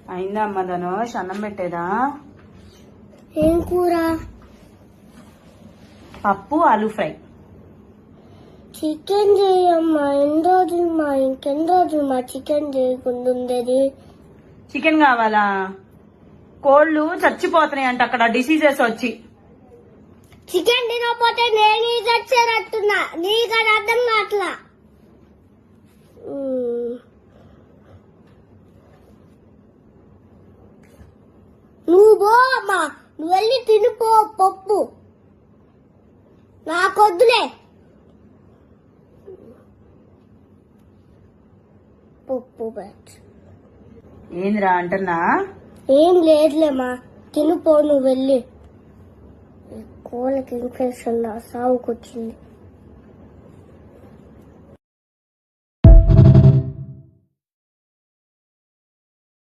అయిందా అమ్మ ధనుష్? అన్నం పెట్టేదా? ఏం కూర? పప్పు ఆలూ ఫ్రై. చికెన్ చేయమ్మా. ఎన్ని రోజులు ఇంకెన్ని రోజులు చికెన్ చేయకుండా ఉండేది? చికెన్ కావాలా? కోళ్ళు చచ్చిపోతున్నాయి అంట అక్కడ డిసీజెస్ వచ్చి. చికెన్ తినకపోతే నేను చచ్చేటట్టున్నా. నీకు అది అర్థం కావట్లా. నువ్వు పో అమ్మా. నువ్వు వెళ్ళి తినిపో పప్పు. నాకొద్దులే పప్పు. ఏందిరా అంటున్నా? ఏం లేదులేమ్మా, తినిపో నువ్వు వెళ్ళి. కోళ్ళకి ఇన్ఫెక్షన్ సాగుకొచ్చింది.